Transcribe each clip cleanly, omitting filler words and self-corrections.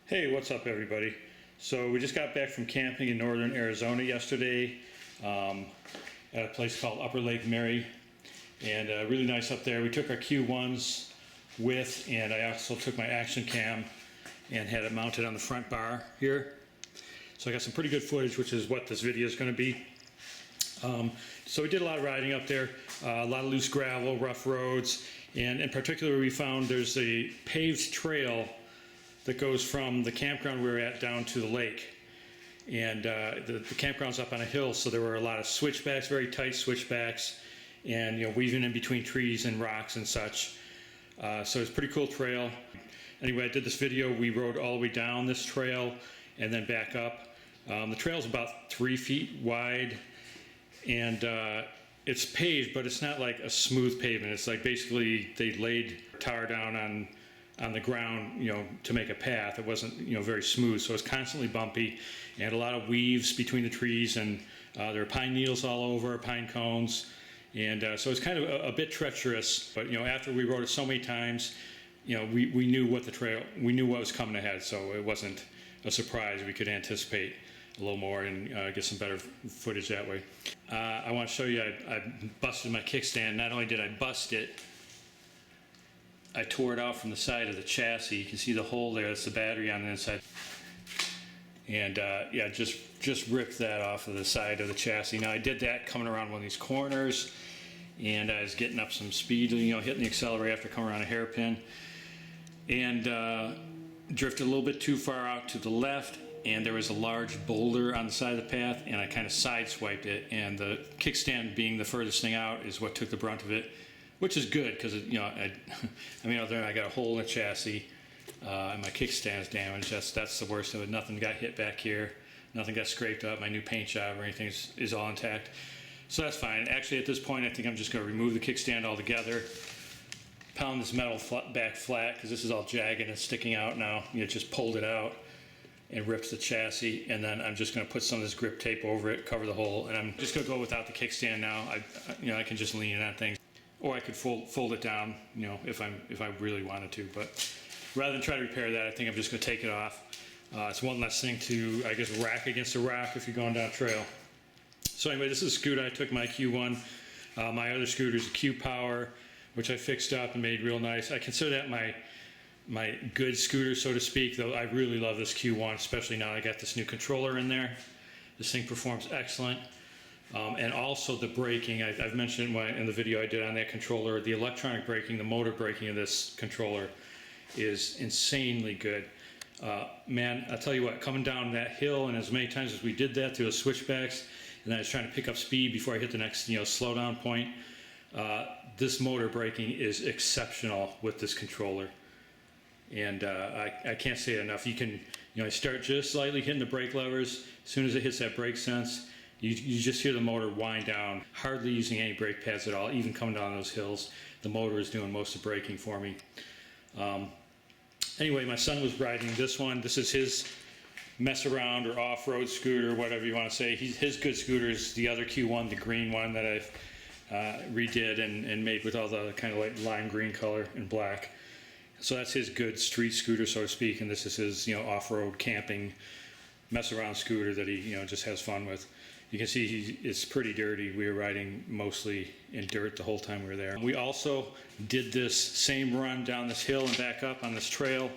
Hey, what's up everybody? So we just got back from camping in northern Arizona yesterday at a place called Upper Lake Mary, and really nice up there. We took our Q1s with, and I also took my action cam and had it mounted on the front bar here. So I got some pretty good footage, which is what this video is going to be. So we did a lot of riding up there, a lot of loose gravel, rough roads, and in particular we found there's a paved trail that goes from the campground we were at down to the lake. And the campground's up on a hill, so there were a lot of switchbacks, very tight switchbacks, and weaving in between trees and rocks and such. So it's a pretty cool trail. Anyway, I did this video. We rode all the way down this trail and then back up. The trail's about 3 feet wide, and it's paved, but it's not like a smooth pavement. It's like basically they laid tar down on the ground, to make a path. It wasn't, very smooth, so it's constantly bumpy, and a lot of weaves between the trees, and there are pine needles all over, pine cones, and so it's kind of a bit treacherous. But after we rode it so many times, we knew we knew what was coming ahead, so it wasn't a surprise. We could anticipate a little more and get some better footage that way. I want to show you, I busted my kickstand. Not only did I bust it, I tore it out from the side of the chassis. You can see the hole there. That's the battery on the inside. And yeah, just ripped that off of the side of the chassis. Now I did that coming around one of these corners, and I was getting up some speed, hitting the accelerator after coming around a hairpin, and drifted a little bit too far out to the left, and there was a large boulder on the side of the path, and I kind of sideswiped it, and the kickstand being the furthest thing out is what took the brunt of it. Which is good, because I mean, out there I got a hole in the chassis, and my kickstand's damaged. That's the worst of it. Nothing got hit back here, nothing got scraped up. My new paint job or anything is all intact, so that's fine. Actually, at this point, I think I'm just going to remove the kickstand altogether, pound this metal back flat, because this is all jagged and sticking out now. Just pulled it out and ripped the chassis, and then I'm just going to put some of this grip tape over it, cover the hole, and I'm just going to go without the kickstand now. I can just lean it on things. Or I could fold it down, if I really wanted to. But rather than try to repair that, I think I'm just going to take it off. It's one less thing to, I guess, rack against a rock if you're going down a trail. So anyway, this is a scooter. I took my Q1. My other scooter is a Q Power, which I fixed up and made real nice. I consider that my good scooter, so to speak, though I really love this Q1, especially now I got this new controller in there. This thing performs excellent. And also the braking, I've mentioned in the video I did on that controller, the electronic braking, the motor braking of this controller is insanely good. Man, I'll tell you what, coming down that hill, and as many times as we did that through the switchbacks, and I was trying to pick up speed before I hit the next slowdown point, this motor braking is exceptional with this controller. And I can't say it enough. You can start just slightly hitting the brake levers. As soon as it hits that brake sense, you just hear the motor wind down, hardly using any brake pads at all. Even coming down those hills, the motor is doing most of the braking for me. Anyway, my son was riding this one. This is his mess around or off-road scooter, whatever you want to say. His good scooter is the other Q1, the green one that I've redid and made with all the kind of like lime green color and black. So that's his good street scooter, so to speak, and this is his off-road camping mess around scooter that he just has fun with. You can see it's pretty dirty. We were riding mostly in dirt the whole time we were there. We also did this same run down this hill and back up on this trail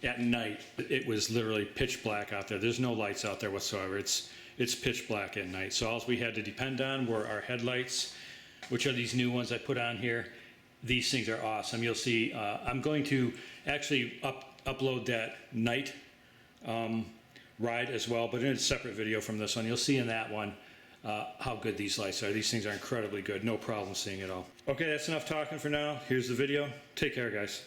at night. It was literally pitch black out there. There's no lights out there whatsoever. It's pitch black at night. So all we had to depend on were our headlights, which are these new ones I put on here. These things are awesome. You'll see, I'm going to actually upload that night ride as well, but in a separate video from this one. You'll see in that one how good these lights are. These things are incredibly good. No problem seeing it all. Okay, that's enough talking for now. Here's the video. Take care, guys.